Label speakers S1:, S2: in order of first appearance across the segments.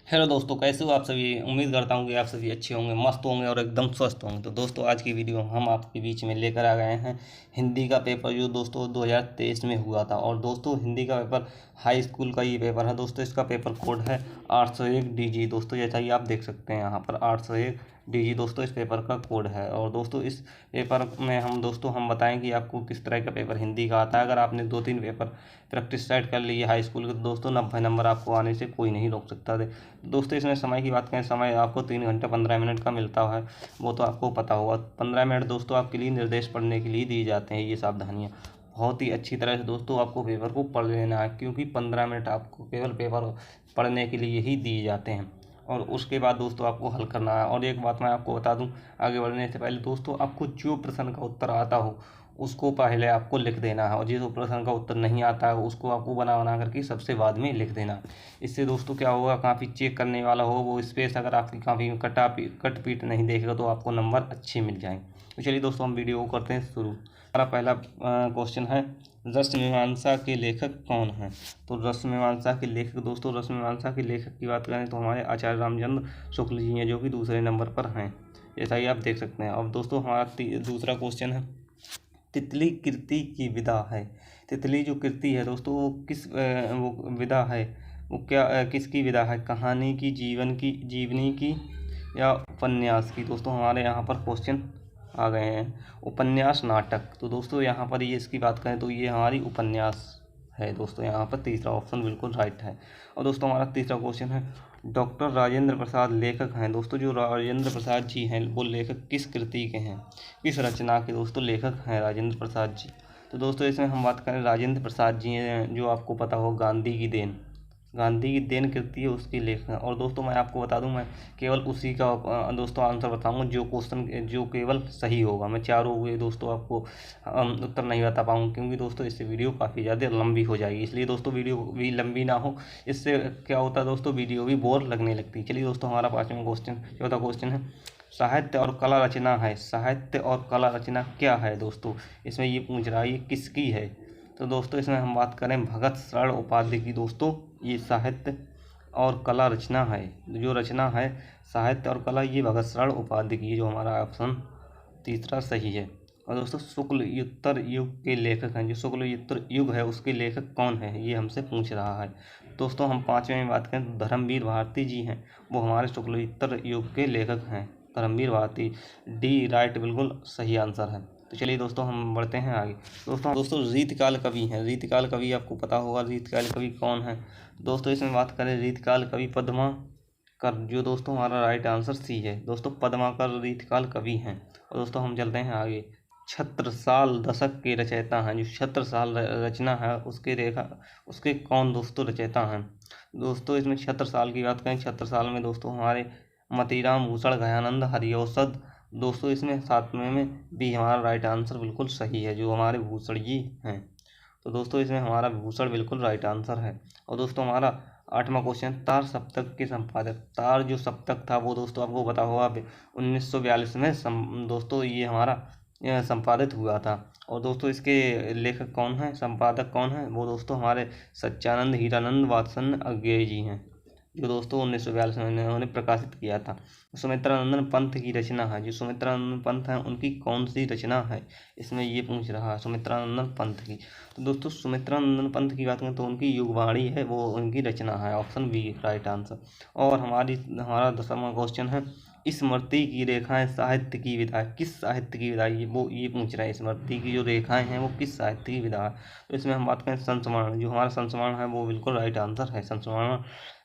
S1: Hello दोस्तों, कैसे हो आप सभी। उम्मीद करता हूँ कि आप सभी अच्छे होंगे, मस्त होंगे और एकदम स्वस्थ होंगे। तो दोस्तों, आज की वीडियो हम आपके बीच में लेकर आ गए हैं हिंदी का पेपर, जो दोस्तों 2023 में हुआ था। और दोस्तों, हिंदी का पेपर हाई स्कूल का ये पेपर है। दोस्तों, इसका पेपर कोड है 801 DG। दोस्तों, जैसा कि आप देख सकते हैं यहाँ पर 801 DG दोस्तों इस पेपर का कोड है। और दोस्तों, इस पेपर में हम बताएं कि आपको किस तरह का पेपर हिंदी का आता है। अगर आपने 2-3 पेपर प्रैक्टिस सेट कर ली है हाई स्कूल के, तो दोस्तों 90 नंबर आपको आने से कोई नहीं रोक सकता थे। दोस्तों, इसमें समय की बात करें, समय आपको 3 घंटे 15 मिनट का मिलता है, वो तो आपको पता होगा। 15 मिनट दोस्तों आपके लिए निर्देश पढ़ने के लिए दिए जाते हैं। ये सावधानियाँ बहुत ही अच्छी तरह से दोस्तों आपको पेपर को पढ़ लेना है, क्योंकि 15 मिनट आपको केवल पेपर पढ़ने के लिए ही दिए जाते हैं। और उसके बाद दोस्तों आपको हल करना है। और एक बात मैं आपको बता दूं, आगे बढ़ने से पहले दोस्तों, आपको जो प्रश्न का उत्तर आता हो उसको पहले आपको लिख देना है, और जिस प्रश्न का उत्तर नहीं आता है उसको आपको बना करके सबसे बाद में लिख देना। इससे दोस्तों क्या होगा, काफ़ी चेक करने वाला हो वो स्पेस अगर आपकी काफ़ी कट पीट नहीं देखेगा तो आपको नंबर अच्छे मिल जाएंगे। तो चलिए दोस्तों, हम वीडियो को करते हैं शुरू। हमारा पहला क्वेश्चन है, रसमीमांसा के लेखक कौन हैं। तो रसमीमांसा के लेखक दोस्तों, रसमीमांसा के लेखक की बात करें तो हमारे आचार्य रामचंद्र शुक्ल जी हैं, जो कि दूसरे नंबर पर हैं, जैसा ही आप देख सकते हैं। अब दोस्तों, हमारा दूसरा क्वेश्चन है, तितली कृति की विधा है। तितली जो कृति है दोस्तों, वो किस वो विधा है, वो क्या किसकी विधा है, कहानी की, जीवन की, जीवनी की, या उपन्यास की। दोस्तों, हमारे यहाँ पर क्वेश्चन आ गए हैं उपन्यास, नाटक। तो दोस्तों, यहाँ पर ये इसकी बात करें तो ये हमारी उपन्यास है। दोस्तों, यहाँ पर तीसरा ऑप्शन बिल्कुल राइट है। और दोस्तों, हमारा तीसरा क्वेश्चन है, डॉक्टर राजेंद्र प्रसाद लेखक हैं। दोस्तों, जो राजेंद्र प्रसाद जी हैं वो लेखक किस कृति के हैं, किस रचना के दोस्तों लेखक हैं राजेंद्र प्रसाद जी। तो दोस्तों, इसमें हम बात करें, राजेंद्र प्रसाद जी हैं, जो आपको पता हो गांधी की देन, गांधी की देन कृति है, उसकी लेखक हैं। और दोस्तों, मैं आपको बता दूं, मैं केवल उसी का दोस्तों आंसर बताऊंगा जो क्वेश्चन जो केवल सही होगा। मैं चारों हुए दोस्तों आपको उत्तर नहीं बता पाऊंगा, क्योंकि दोस्तों इससे वीडियो काफ़ी ज़्यादा लंबी हो जाएगी। इसलिए दोस्तों, वीडियो भी लंबी ना हो, इससे क्या होता है दोस्तों, वीडियो भी बोर लगने लगती है। चलिए दोस्तों, हमारा पाँचवा क्वेश्चन, चौथा क्वेश्चन है, साहित्य और कला रचना है। साहित्य और कला रचना क्या है दोस्तों, इसमें ये पूछ रहा है ये किसकी है। तो दोस्तों, इसमें हम बात करें भगत शरण उपाध्याय की। दोस्तों, ये साहित्य और कला रचना है, जो रचना है साहित्य और कला, ये भगत शरण उपाध्याय की, जो हमारा ऑप्शन तीसरा सही है। और दोस्तों, शुक्लयुत्तर युग के लेखक हैं, जो शुक्लयुत्तर युग है उसके लेखक कौन है, ये हमसे पूछ रहा है। दोस्तों, हम पाँचवें में बात करें तो धर्मवीर भारती जी हैं, वो हमारे शुक्लयुत्तर युग के लेखक हैं, धर्मवीर भारती। डी राइट बिल्कुल सही आंसर है। तो चलिए दोस्तों, हम बढ़ते हैं आगे। दोस्तों रीतकाल कवि हैं। रीतकाल कवि आपको पता होगा, रीतकाल कवि कौन है। दोस्तों, इसमें बात करें रीतकाल कवि पद्माकर, जो दोस्तों हमारा राइट आंसर सी है। दोस्तों, पद्माकर रीतकाल कवि हैं। और दोस्तों, हम चलते हैं आगे। छत्रसाल दशक के रचयिता हैं, जो छत्रसाल रचना है उसके कौन दोस्तों रचयिता हैं। दोस्तों, इसमें छत्रसाल की बात करें, छत्रसाल में दोस्तों हमारे मतीराम भूषण गयानंद हरिऔषध। दोस्तों, इसमें सातवें में भी हमारा राइट आंसर बिल्कुल सही है, जो हमारे भूषण जी हैं। तो दोस्तों, इसमें हमारा भूषण बिल्कुल राइट आंसर है। और दोस्तों, हमारा आठवां क्वेश्चन, तार सप्तक के संपादक। तार जो सप्तक था वो दोस्तों आपको पता होगा 1942 में दोस्तों ये हमारा संपादित हुआ था। और दोस्तों, इसके लेखक कौन हैं, संपादक कौन हैं, वो दोस्तों हमारे सच्चानंद हीरानंद वात्सल्य अज्ञेय जी हैं, जो दोस्तों 1942 में उन्होंने प्रकाशित किया था। सुमित्रानंदन पंथ की रचना है, जो सुमित्रानंदन पंथ है उनकी कौन सी रचना है, इसमें ये पूछ रहा है सुमित्रानंदन पंथ की। तो दोस्तों, सुमित्रानंदन पंथ की बात करें तो उनकी युगवाणी है, वो उनकी रचना है, ऑप्शन बी राइट आंसर। और हमारा 10वां क्वेश्चन है, स्मृति की रेखाएं साहित्य की विधा, किस साहित्य की विधा, ये पूछ रहा है, स्मृति की जो रेखाएं हैं वो किस साहित्य की विधा है। तो इसमें हम बात करें संस्मरण, जो हमारा संस्मरण है वो बिल्कुल राइट आंसर है।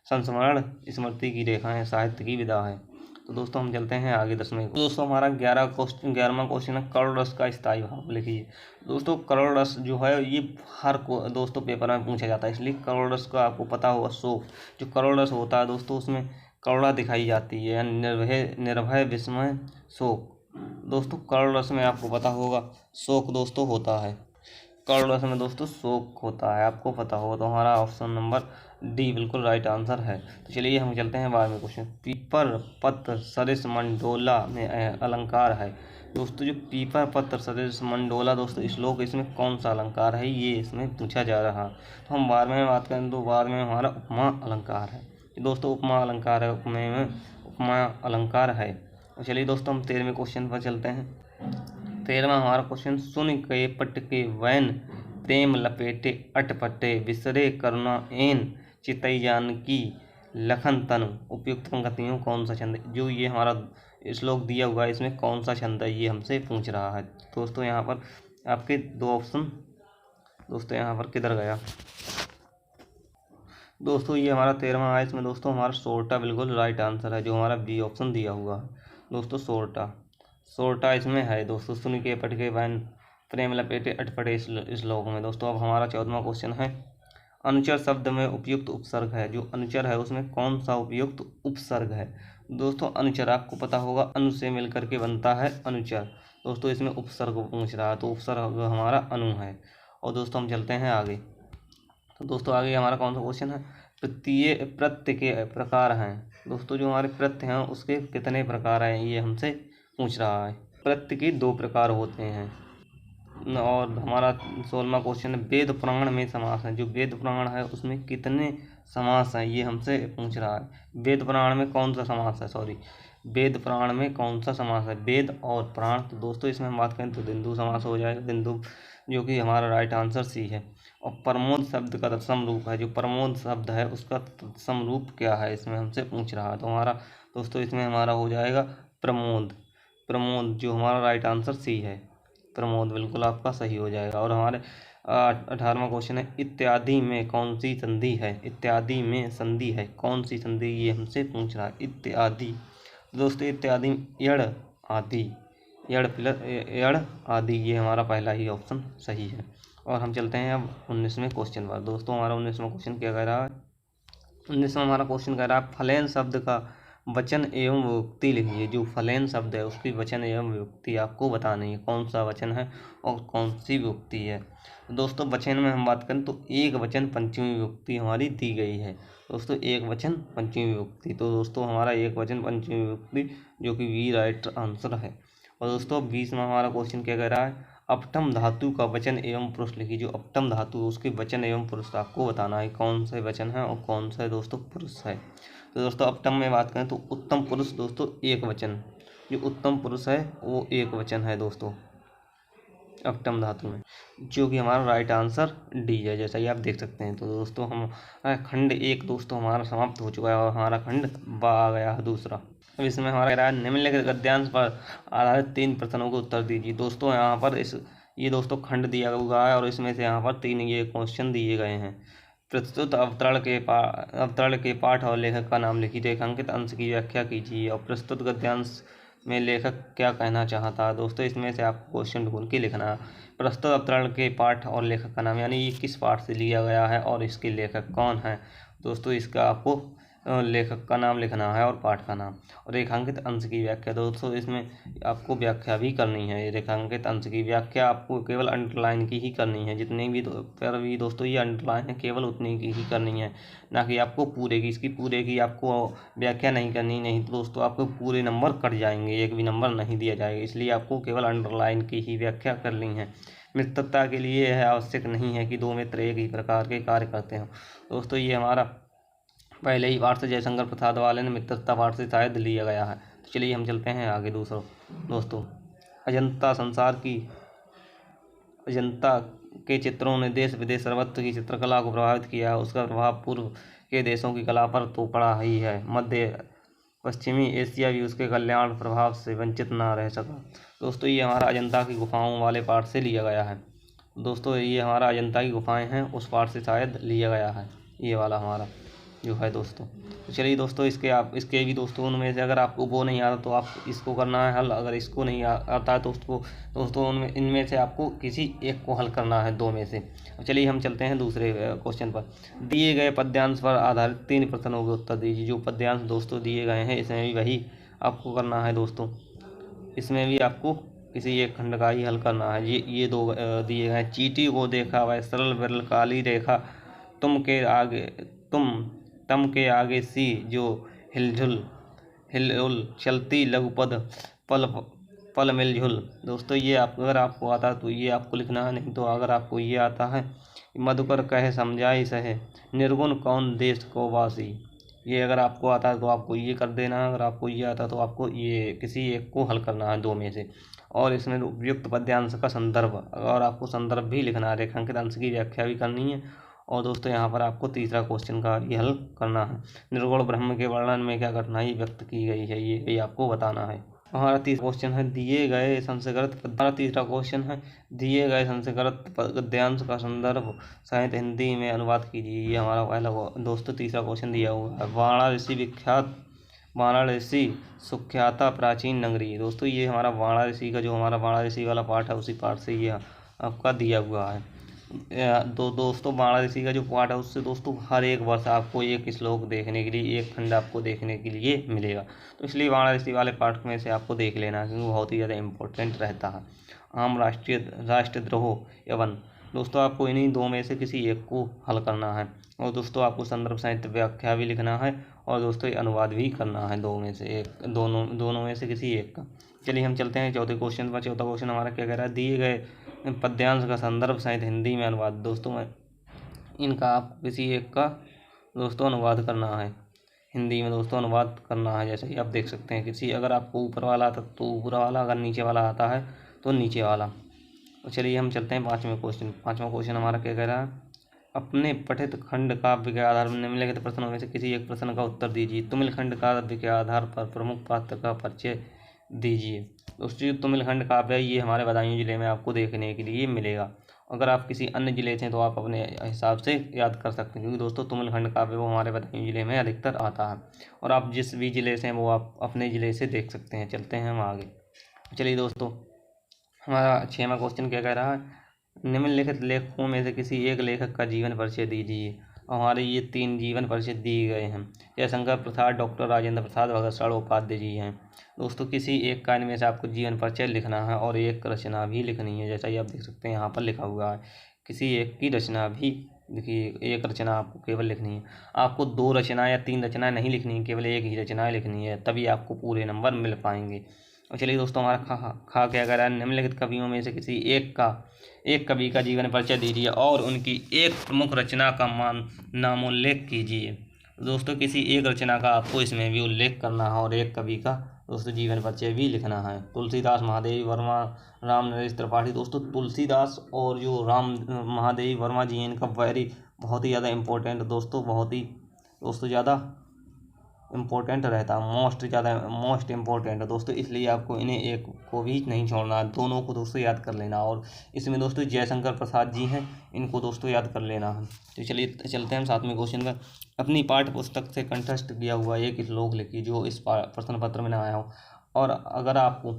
S1: संस्मरण स्मृति की रेखाएं साहित्य की विधा है। तो दोस्तों, हम चलते हैं आगे 10वें को। दोस्तों, हमारा 11वां क्वेश्चन है, करुण रस का स्थायी भाव लिखिए। दोस्तों, करुण रस जो है ये हर को दोस्तों पेपर में पूछा जाता है, इसलिए करुण रस का आपको पता होगा शोक। जो करुण रस होता है दोस्तों, उसमें करुणा दिखाई जाती है, निर्भय विस्मय शोक। दोस्तों, करुण रस में आपको पता होगा शोक दोस्तों होता है, करुण रस में दोस्तों शोक होता है, आपको पता होगा। तो हमारा ऑप्शन नंबर डी बिल्कुल राइट आंसर है। तो चलिए हम चलते हैं 12वें क्वेश्चन, पीपर पत्र सरिस मंडोला में अलंकार है। दोस्तों, जो पीपर पत्र सरिस मंडोला दोस्तों श्लोक, इसमें कौन सा अलंकार है, ये इसमें पूछा जा रहा। तो हम 12वें में बात करें तो 12वें में हमारा उपमा अलंकार है। दोस्तों उपमा अलंकार है, उपमेय में उपमा अलंकार है। तो चलिए दोस्तों हम 13वें क्वेश्चन पर चलते हैं। 13वां हमारा क्वेश्चन, सुन के पट के वैन प्रेम लपेटे अटपटे विसरे करुणा एन चितई जानकी लखन तनु। उपयुक्त पंक्तियों कौन सा छंद है? जो ये हमारा श्लोक दिया हुआ है इसमें कौन सा छंद है ये हमसे पूछ रहा है। दोस्तों यहाँ पर आपके दो ऑप्शन, दोस्तों यहाँ पर किधर गया दोस्तों, ये हमारा 13वां है। इसमें दोस्तों हमारा सोरठा बिल्कुल राइट आंसर है, जो हमारा बी ऑप्शन दिया हुआ है दोस्तों, सोरठा इसमें है दोस्तों। सुन के पट के वैन प्रेम लपेटे अटपटे इस श्लोक में। दोस्तों अब हमारा 14वां क्वेश्चन है, अनुचर शब्द में उपयुक्त उपसर्ग है। जो अनुचर है उसमें कौन सा उपयुक्त उपसर्ग है? दोस्तों अनुचर आपको पता होगा, अनु से मिलकर के बनता है अनुचर। दोस्तों इसमें उपसर्ग पूछ रहा है तो उपसर्ग हमारा अनु है। और दोस्तों हम चलते हैं आगे। तो दोस्तों आगे हमारा कौन सा क्वेश्चन है, प्रत्यय के प्रकार हैं। दोस्तों जो हमारे प्रत्यय हैं उसके कितने प्रकार हैं ये हमसे पूछ रहा है। प्रत्यय के 2 प्रकार होते हैं। और हमारा 16वां क्वेश्चन है, वेद पुराण में समास है। जो वेद पुराण है उसमें कितने समास हैं ये हमसे पूछ रहा है। वेद पुराण में कौन सा समास है, वेद पुराण में कौन सा समास है, वेद और पुराण। तो दोस्तों इसमें हम बात करें तो बिंदु समास हो जाएगा, बिंदु, जो कि हमारा राइट आंसर सी है। और प्रमोद शब्द का तत्सम रूप है। जो प्रमोद शब्द है उसका तत्सम रूप क्या है इसमें हमसे पूछ रहा है। तो हमारा दोस्तों इसमें हमारा हो जाएगा प्रमोद, जो हमारा राइट आंसर सी है, प्रमोद बिल्कुल आपका सही हो जाएगा। और हमारे 18वां क्वेश्चन है, इत्यादि में कौन सी संधि है? इत्यादि में संधि है, कौन सी संधि ये हमसे पूछ रहा है। इत्यादि, दोस्तों इत्यादि यड़ आदि, यड़ आदि, ये हमारा पहला ही ऑप्शन सही है। और हम चलते हैं अब 19वें क्वेश्चन पर। दोस्तों हमारा 19वां क्वेश्चन क्या कह रहा है, 19वां हमारा क्वेश्चन कह रहा है, फलेन शब्द का वचन एवं विभक्ति लिखिए। जो फलेन शब्द है उसकी वचन एवं विभक्ति आपको बतानी है, कौन सा वचन है और कौन सी विभक्ति है। दोस्तों वचन में हम बात करें तो एक वचन पंचमी विभक्ति हमारी दी गई है। दोस्तों एक वचन पंचमी विभक्ति, तो दोस्तों हमारा एक वचन पंचमी विभक्ति, जो कि बी राइट आंसर है। और दोस्तों 20वां हमारा क्वेश्चन क्या कह रहा है, अपठम धातु का वचन एवं पुरुष लिखिए। जो अपठम धातु है उसके वचन एवं पुरुष आपको बताना है, कौन से वचन है और कौन सा दोस्तों पुरुष है। तो दोस्तों अपठम में बात करें तो उत्तम पुरुष दोस्तों एक वचन, जो उत्तम पुरुष है वो एक वचन है दोस्तों अपठम धातु में, जो कि हमारा राइट आंसर डी है, जैसा कि आप देख सकते हैं। तो दोस्तों हम खंड 1 दोस्तों हमारा समाप्त हो चुका है और हमारा खंड बा आ गया है दूसरा। अब इसमें हमारा कह रहा है, निम्नलिखित गद्यांश पर आधारित 3 प्रश्नों को उत्तर दीजिए। दोस्तों यहाँ पर ये दोस्तों खंड दिया हुआ है और इसमें से यहाँ पर 3 ये क्वेश्चन दिए गए हैं। प्रस्तुत अवतरण के पाठ और लेखक का नाम लिखिए, रेखांकित अंश की व्याख्या कीजिए और प्रस्तुत गद्यांश में लेखक क्या कहना चाहता है। दोस्तों इसमें से आपको क्वेश्चन ढूंढ के लिखना है। प्रस्तुत अवतरण के पाठ और लेखक का नाम, यानी ये किस पाठ से लिया गया है और इसके लेखक कौन है। दोस्तों इसका आपको लेखक का नाम लिखना है और पाठ का नाम। और रेखांकित अंश की व्याख्या, दोस्तों इसमें आपको व्याख्या भी करनी है। रेखांकित अंश की व्याख्या आपको केवल अंडरलाइन की ही करनी है, जितनी भी पर भी दोस्तों ये अंडरलाइन है केवल उतनी की ही करनी है, ना कि आपको पूरे की, इसकी पूरे की आपको व्याख्या नहीं करनी। नहीं तो दोस्तों आपको पूरे नंबर कट जाएंगे, एक भी नंबर नहीं दिया जाएगा, इसलिए आपको केवल अंडरलाइन की ही व्याख्या करनी है। मित्रता के लिए यह आवश्यक नहीं है कि 2 मित्र एक ही प्रकार के कार्य करते हों। दोस्तों ये हमारा पहले ही पाठ से जयशंकर प्रसाद वाले ने मित्रता पाठ से शायद लिया गया है। तो चलिए हम चलते हैं आगे दोस्तों अजंता के चित्रों ने देश विदेश सर्वत्र की चित्रकला को प्रभावित किया है। उसका प्रभाव पूर्व के देशों की कला पर तो पड़ा ही है, मध्य पश्चिमी एशिया भी उसके कल्याण प्रभाव से वंचित ना रह सका। दोस्तों ये हमारा अजंता की गुफाओं वाले पाठ से लिया गया है। दोस्तों ये हमारा अजंता की गुफाएं हैं उस पाठ से शायद लिया गया है, ये वाला हमारा जो है दोस्तों। तो चलिए दोस्तों इसके भी दोस्तों उनमें से अगर आपको वो नहीं आता तो आप इसको करना है हल, अगर इसको नहीं आता है तो उसको दोस्तों इनमें से आपको किसी एक को हल करना है 2 में से। चलिए हम चलते हैं दूसरे क्वेश्चन पर। दिए गए पद्यांश पर आधारित 3 प्रश्नों के उत्तर दीजिए। जो पद्यांश दोस्तों दिए गए हैं इसमें भी वही आपको करना है दोस्तों, इसमें भी आपको किसी एक खंड का ही हल करना है। ये 2 दिए गए हैं। चींटी को देखा वह सरल विरल काली रेखा, तम के आगे सी जो हिलझुल चलती लघुपद पल मिलझुल। दोस्तों ये अगर आपको आता है तो ये आपको लिखना है, नहीं तो अगर आपको ये आता है, मधुकर कहे समझाई सहे निर्गुण कौन देश को वासी। ये अगर आपको आता है तो आपको ये कर देना है, अगर आपको ये आता है तो आपको ये किसी एक को हल करना है दो में से। और इसमें उपयुक्त पद्यांश का संदर्भ, और आपको संदर्भ भी लिखना है, रेखांकित अंश की व्याख्या भी करनी है। और दोस्तों यहाँ पर आपको तीसरा क्वेश्चन का ये हल करना है। निर्गुण ब्रह्म के वर्णन में क्या कठिनाई व्यक्त की गई है, ये आपको बताना है। हमारा तीसरा क्वेश्चन है दिए गए संस्कृत हमारा तीसरा क्वेश्चन है दिए गए संस्कृत गद्यांश का संदर्भ सहित हिंदी में अनुवाद कीजिए। ये हमारा पहला दोस्तों तीसरा क्वेश्चन दिया हुआ है। वाराणसी सुख्याता प्राचीन नगरी। दोस्तों ये हमारा वाराणसी का जो हमारा वाराणसी वाला पार्ट है उसी पार्ट से ये आपका दिया हुआ है। दोस्तों वाराणसी का जो पार्ट है उससे दोस्तों हर एक वर्ष आपको एक श्लोक देखने के लिए, एक खंड आपको देखने के लिए मिलेगा। तो इसलिए वाराणसी वाले पार्ट में से आपको देख लेना है क्योंकि बहुत ही ज़्यादा इम्पोर्टेंट रहता है। आम राष्ट्रद्रोह एवं दोस्तों आपको इन्हीं दो में से किसी एक को हल करना है। और दोस्तों आपको संदर्भ साहित्य व्याख्या भी लिखना है और दोस्तों ये अनुवाद भी करना है दो में से एक, दोनों में से किसी एक का। चलिए हम चलते हैं चौथे क्वेश्चन पर। चौथा क्वेश्चन हमारा क्या कह रहा है, दिए गए पद्यांश का संदर्भ सहित हिंदी में अनुवाद। दोस्तों में इनका आप किसी एक का दोस्तों अनुवाद करना है, हिंदी में दोस्तों अनुवाद करना है। जैसे कि आप देख सकते हैं किसी अगर आपको ऊपर वाला आता तो ऊपर वाला, अगर नीचे वाला आता है तो नीचे वाला। तो चलिए हम चलते हैं पाँचवें क्वेश्चन। पाँचवा क्वेश्चन हमारा क्या कह रहा है, अपने पठित खंड काव्य के आधार पर निम्नलिखित प्रश्नों में से किसी एक प्रश्न का उत्तर दीजिए। तुमिल खंड काव्य के आधार पर प्रमुख पात्र का परिचय दीजिए। दोस्तों जो तुमिल खंड काव्य है ये हमारे बदायूं जिले में आपको देखने के लिए मिलेगा। अगर आप किसी अन्य जिले से तो आप अपने हिसाब से याद कर सकते हैं क्योंकि दोस्तों तुमिल खंड काव्य वो हमारे बदायूं जिले में अधिकतर आता है। और आप जिस भी जिले से हैं वो आप अपने ज़िले से देख सकते हैं। चलते हैं हम आगे। चलिए दोस्तों हमारा 6वां क्वेश्चन क्या कह रहा है, निम्नलिखित लेखकों में से किसी एक लेखक का जीवन परिचय दीजिए। हमारे ये 3 जीवन परिचय दिए गए हैं। जयशंकर प्रसाद, डॉक्टर राजेंद्र प्रसाद, भगत साड़ उपाध्याय जी हैं। दोस्तों किसी एक का इनमें से आपको जीवन परिचय लिखना है और एक रचना भी लिखनी है। जैसा कि आप देख सकते हैं यहाँ पर लिखा हुआ है, किसी एक की रचना भी लिखिए, एक रचना आपको केवल लिखनी है। आपको 2 रचना या 3 रचनाएं नहीं लिखनी है, केवल एक ही रचना लिखनी है, तभी आपको पूरे नंबर मिल पाएंगे। और चलिए दोस्तों हमारा खा क्या कह रहा है, निम्नलिखित कवियों में से किसी एक कवि का जीवन परिचय दीजिए और उनकी एक प्रमुख रचना का नामोल्लेख कीजिए। दोस्तों किसी एक रचना का आपको इसमें भी उल्लेख करना है और एक कवि का दोस्तों जीवन परिचय भी लिखना है। तुलसीदास, महादेवी वर्मा, राम नरेश त्रिपाठी। दोस्तों तुलसीदास और जो राम महादेवी वर्मा जी हैं इनका बहुत ही ज़्यादा इम्पोर्टेंट दोस्तों, बहुत ही दोस्तों ज़्यादा इम्पोर्टेंट रहता है, मोस्ट इम्पोर्टेंट है दोस्तों। इसलिए आपको इन्हें एक को भी नहीं छोड़ना, दोनों को दोस्तों याद कर लेना। और इसमें दोस्तों जयशंकर प्रसाद जी हैं, इनको दोस्तों याद कर लेना है। तो चलिए चलते हैं 7वें क्वेश्चन पर। अपनी पाठ्य पुस्तक से कंठस्थ किया हुआ एक श्लोक लिखिए जो इस प्रश्न पत्र में आया हो। और अगर आपको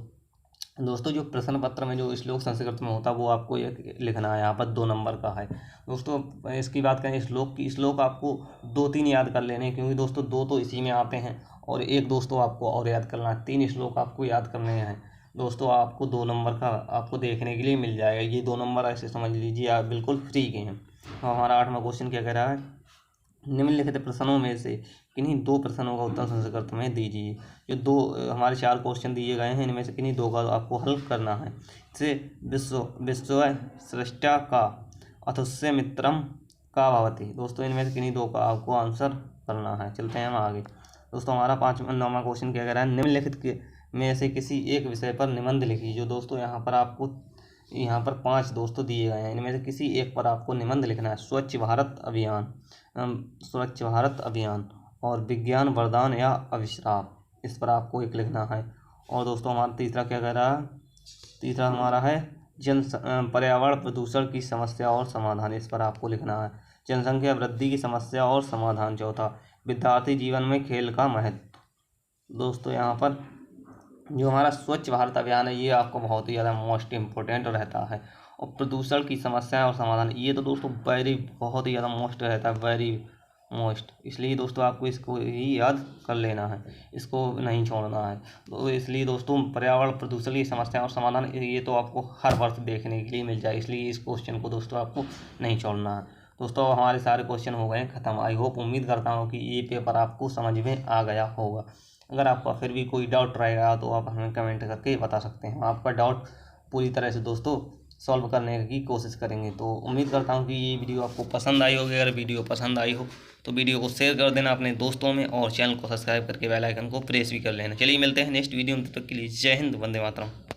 S1: दोस्तों जो प्रश्न पत्र में जो श्लोक संस्कृत में होता है वो आपको एक लिखना है, यहाँ पर 2 नंबर का है। दोस्तों इसकी बात करें श्लोक आपको 2-3 याद कर लेने क्योंकि दोस्तों 2 तो इसी में आते हैं और एक दोस्तों आपको और याद करना है। 3 श्लोक आपको याद करने हैं दोस्तों, आपको 2 नंबर का आपको देखने के लिए मिल जाएगा। ये 2 नंबर ऐसे समझ लीजिए आप बिल्कुल फ्री के हैं। तो हमारा 8वां क्वेश्चन क्या कह रहा है, निम्नलिखित प्रश्नों में से किन्हीं 2 प्रश्नों का उत्तर संस्कृत में दीजिए। जो 2 हमारे 4 क्वेश्चन दिए गए हैं इनमें से किन्हीं 2 का आपको हल करना है। जैसे विश्व सृष्टा का अथुस्य मित्रम का भवति। दोस्तों इनमें से किन्हीं 2 का आपको आंसर करना है। चलते हैं हम आगे। दोस्तों हमारा 9वां क्वेश्चन क्या कह रहा है, निम्नलिखित के में से किसी एक विषय पर निबंध लिखिए। जो दोस्तों यहाँ पर 5 दोस्तों दिए गए हैं, इनमें से किसी एक पर आपको निबंध लिखना है। स्वच्छ भारत अभियान और विज्ञान वरदान या अभिशाप, इस पर आपको एक लिखना है। और दोस्तों हमारा तीसरा क्या कह रहा है, तीसरा हमारा है पर्यावरण प्रदूषण की समस्या और समाधान, इस पर आपको लिखना है। जनसंख्या वृद्धि की समस्या और समाधान। चौथा विद्यार्थी जीवन में खेल का महत्व। दोस्तों यहाँ पर जो हमारा स्वच्छ भारत अभियान है ये आपको बहुत ही ज़्यादा मोस्ट इम्पोर्टेंट रहता है। और प्रदूषण की समस्या और समाधान ये तो दोस्तों बहुत ही ज़्यादा मोस्ट रहता है, वेरी मोस्ट। इसलिए दोस्तों आपको इसको ही याद कर लेना है, इसको नहीं छोड़ना है। तो इसलिए दोस्तों पर्यावरण प्रदूषण की समस्या और समाधान ये तो आपको हर वर्ष देखने के लिए मिल जाए, इसलिए इस क्वेश्चन को दोस्तों आपको नहीं छोड़ना है। दोस्तों हमारे सारे क्वेश्चन हो गए ख़त्म। आई होप उम्मीद करता हूँ कि ये पेपर आपको समझ में आ गया होगा। अगर आपका फिर भी कोई डाउट रहेगा तो आप हमें कमेंट करके बता सकते हैं, आपका डाउट पूरी तरह से दोस्तों सॉल्व करने की कोशिश करेंगे। तो उम्मीद करता हूँ कि ये वीडियो आपको पसंद आई होगी। अगर वीडियो पसंद आई हो तो वीडियो को शेयर कर देना अपने दोस्तों में और चैनल को सब्सक्राइब करके बेल आइकन को प्रेस भी कर लेना। चलिए मिलते हैं नेक्स्ट वीडियो में, तब तक के लिए जय हिंद, वंदे मातरम।